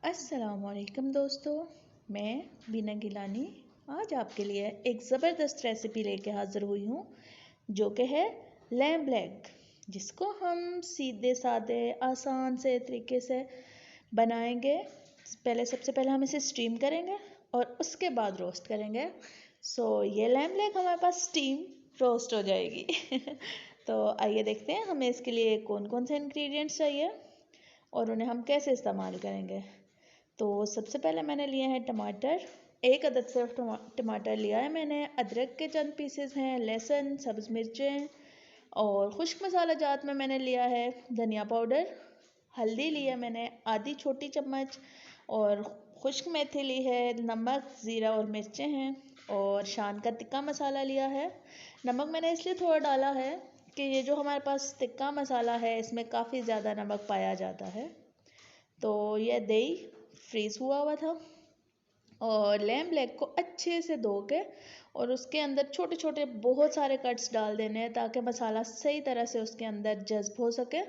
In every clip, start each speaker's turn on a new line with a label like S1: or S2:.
S1: अस्सलामुअलैकुम दोस्तों, मैं बीना गिलानी आज आपके लिए एक ज़बरदस्त रेसिपी लेके हाज़िर हुई हूँ जो कि है लैम्ब लेग, जिसको हम सीधे साधे आसान से तरीके से बनाएंगे। सबसे पहले हम इसे स्टीम करेंगे और उसके बाद रोस्ट करेंगे। ये लैम्ब लेग हमारे पास स्टीम रोस्ट हो जाएगी। तो आइए देखते हैं हमें इसके लिए कौन कौन से इंग्रेडिएंट्स चाहिए और उन्हें हम कैसे इस्तेमाल करेंगे। तो सबसे पहले मैंने लिए हैं टमाटर, एक अदद सिर्फ टमाटर लिया है मैंने। अदरक के चंद पीसेस हैं, लहसुन, सब्ज़ मिर्चें और खुश्क मसाला जात में मैंने लिया है धनिया पाउडर। हल्दी ली है मैंने आधी छोटी चम्मच और खुश्क मेथी ली है, नमक, ज़ीरा और मिर्चें हैं और शान का तिक्का मसाला लिया है। नमक मैंने इसलिए थोड़ा डाला है कि ये जो हमारे पास तिक्का मसाला है इसमें काफ़ी ज़्यादा नमक पाया जाता है। तो यह दही फ्रीज़ हुआ हुआ था और लैम्ब लेग को अच्छे से धो के और उसके अंदर छोटे छोटे बहुत सारे कट्स डाल देने हैं ताकि मसाला सही तरह से उसके अंदर जज्ब हो सके।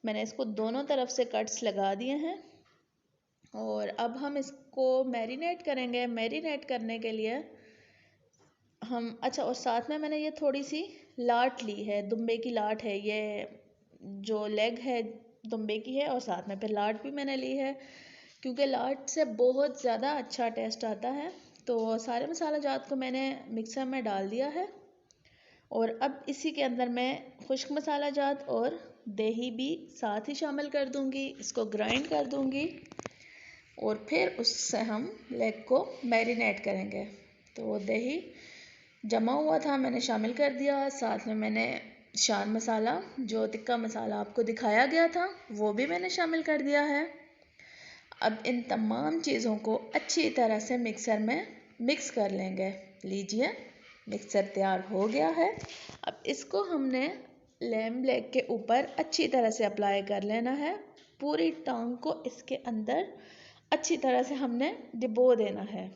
S1: मैंने इसको दोनों तरफ से कट्स लगा दिए हैं और अब हम इसको मैरिनेट करेंगे। मैरिनेट करने के लिए और साथ में मैंने ये थोड़ी सी लाट ली है, दुम्बे की लाट है। ये जो लेग है दुम्बे की है और साथ में फिर लाट भी मैंने ली है क्योंकि लाट से बहुत ज़्यादा अच्छा टेस्ट आता है। तो सारे मसाला जात को मैंने मिक्सर में डाल दिया है और अब इसी के अंदर मैं खुश्क मसाला जात और दही भी साथ ही शामिल कर दूंगी। इसको ग्राइंड कर दूंगी और फिर उससे हम लेग को मैरिनेट करेंगे। तो दही जमा हुआ था मैंने शामिल कर दिया, साथ में मैंने शान मसाला जो तिक्का मसाला आपको दिखाया गया था वो भी मैंने शामिल कर दिया है। अब इन तमाम चीज़ों को अच्छी तरह से मिक्सर में मिक्स कर लेंगे। लीजिए मिक्सर तैयार हो गया है। अब इसको हमने लैम्ब लेग के ऊपर अच्छी तरह से अप्लाई कर लेना है। पूरी टांग को इसके अंदर अच्छी तरह से हमने डिबो देना है।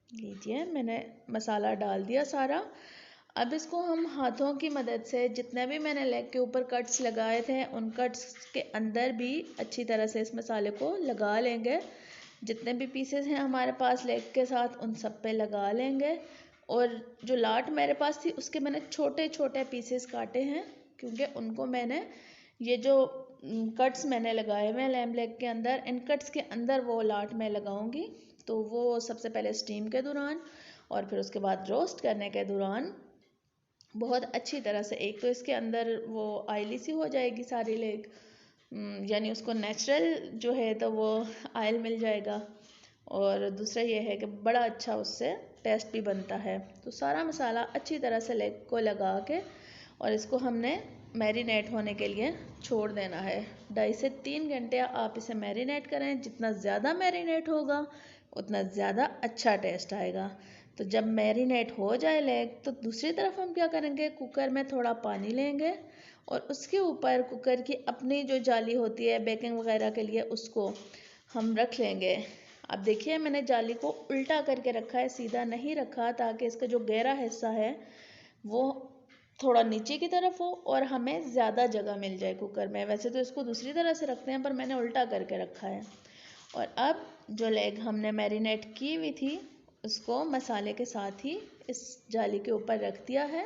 S1: लीजिए मैंने मसाला डाल दिया सारा। अब इसको हम हाथों की मदद से जितने भी मैंने लेग के ऊपर कट्स लगाए थे उन कट्स के अंदर भी अच्छी तरह से इस मसाले को लगा लेंगे। जितने भी पीसेस हैं हमारे पास लेग के साथ उन सब पे लगा लेंगे। और जो लाट मेरे पास थी उसके मैंने छोटे छोटे पीसेस काटे हैं क्योंकि उनको मैंने ये जो कट्स मैंने लगाए हुए हैं लैम्ब लेग के अंदर, इन कट्स के अंदर वो लाट मैं लगाऊंगी। तो वो सबसे पहले स्टीम के दौरान और फिर उसके बाद रोस्ट करने के दौरान बहुत अच्छी तरह से, एक तो इसके अंदर वो ऑयली सी हो जाएगी सारी लेग, यानी उसको नेचुरल जो है तो वो ऑयल मिल जाएगा और दूसरा ये है कि बड़ा अच्छा उससे टेस्ट भी बनता है। तो सारा मसाला अच्छी तरह से लेग को लगा के और इसको हमने मैरिनेट होने के लिए छोड़ देना है। 2.5 से 3 घंटे आप इसे मैरिनेट करें। जितना ज़्यादा मैरिनेट होगा उतना ज़्यादा अच्छा टेस्ट आएगा। तो जब मैरिनेट हो जाए लेग तो दूसरी तरफ हम क्या करेंगे, कुकर में थोड़ा पानी लेंगे और उसके ऊपर कुकर की अपनी जो जाली होती है बेकिंग वगैरह के लिए उसको हम रख लेंगे। अब देखिए मैंने जाली को उल्टा करके रखा है, सीधा नहीं रखा ताकि इसका जो गहरा हिस्सा है वो थोड़ा नीचे की तरफ हो और हमें ज़्यादा जगह मिल जाए कुकर में। वैसे तो इसको दूसरी तरह से रखते हैं पर मैंने उल्टा करके रखा है। और अब जो लेग हमने मैरिनेट की हुई थी उसको मसाले के साथ ही इस जाली के ऊपर रख दिया है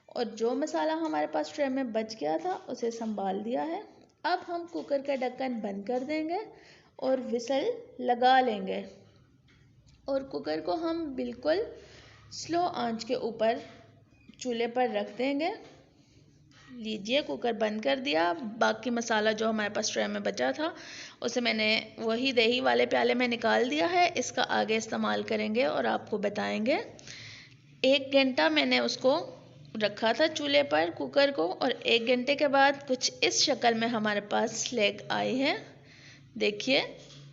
S1: और जो मसाला हमारे पास ट्रे में बच गया था उसे संभाल दिया है। अब हम कुकर का ढक्कन बंद कर देंगे और विसल लगा लेंगे और कुकर को हम बिल्कुल स्लो आंच के ऊपर चूल्हे पर रख देंगे। लीजिए कुकर बंद कर दिया। बाकी मसाला जो हमारे पास ट्रे में बचा था उसे मैंने वही दही वाले प्याले में निकाल दिया है। इसका आगे इस्तेमाल करेंगे और आपको बताएंगे। 1 घंटा मैंने उसको रखा था चूल्हे पर कुकर को और 1 घंटे के बाद कुछ इस शक्ल में हमारे पास लेग आई है। देखिए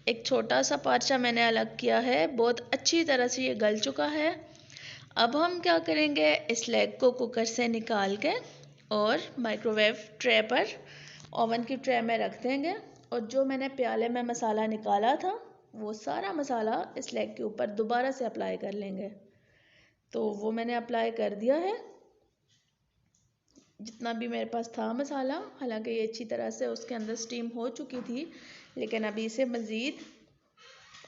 S1: एक छोटा सा पार्चा मैंने अलग किया है, बहुत अच्छी तरह से ये गल चुका है। अब हम क्या करेंगे, इस लेग को कुकर से निकाल के और माइक्रोवेव ट्रे पर ओवन की ट्रे में रख देंगे और जो मैंने प्याले में मसाला निकाला था वो सारा मसाला इस लेग के ऊपर दोबारा से अप्लाई कर लेंगे। तो वो मैंने अप्लाई कर दिया है। जितना भी मेरे पास था मसाला, हालांकि ये अच्छी तरह से उसके अंदर स्टीम हो चुकी थी, लेकिन अभी इसे मज़ीद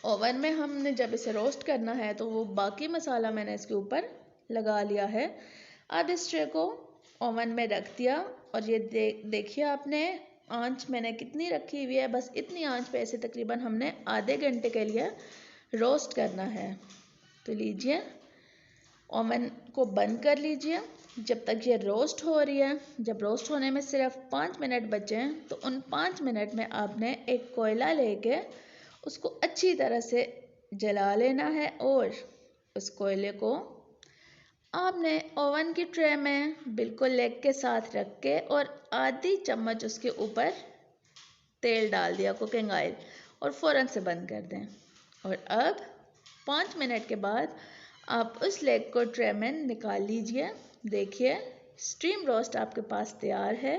S1: ओवन में हमने जब इसे रोस्ट करना है तो वो बाकी मसाला मैंने इसके ऊपर लगा लिया है। अब इस ट्रे को ओवन में रख दिया और ये देखिए आपने आंच मैंने कितनी रखी हुई है, बस इतनी आंच पे इसे तकरीबन हमने आधे घंटे के लिए रोस्ट करना है। तो लीजिए ओवन को बंद कर लीजिए जब तक ये रोस्ट हो रही है। जब रोस्ट होने में सिर्फ 5 मिनट बचे हैं तो उन 5 मिनट में आपने एक कोयला लेके उसको अच्छी तरह से जला लेना है और उस कोयले को आपने ओवन की ट्रे में बिल्कुल लेग के साथ रख के और आधी चम्मच उसके ऊपर तेल डाल दिया, कुकिंग ऑयल, और फ़ौरन से बंद कर दें। और अब 5 मिनट के बाद आप उस लेग को ट्रे में निकाल लीजिए। देखिए स्टीम रोस्ट आपके पास तैयार है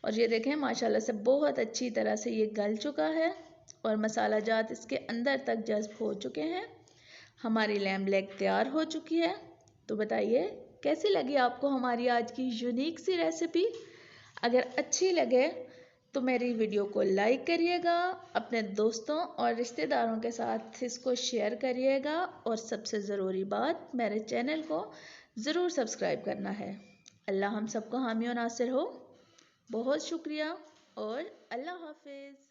S1: और ये देखें माशाल्लाह से बहुत अच्छी तरह से ये गल चुका है और मसाला जात इसके अंदर तक जज्ब हो चुके हैं। हमारी लैम्ब लेग तैयार हो चुकी है। तो बताइए कैसी लगी आपको हमारी आज की यूनिक सी रेसिपी। अगर अच्छी लगे तो मेरी वीडियो को लाइक करिएगा, अपने दोस्तों और रिश्तेदारों के साथ इसको शेयर करिएगा और सबसे ज़रूरी बात मेरे चैनल को ज़रूर सब्सक्राइब करना है। अल्लाह हम सबको हामी और नासिर हो। बहुत शुक्रिया और अल्लाह हाफिज़।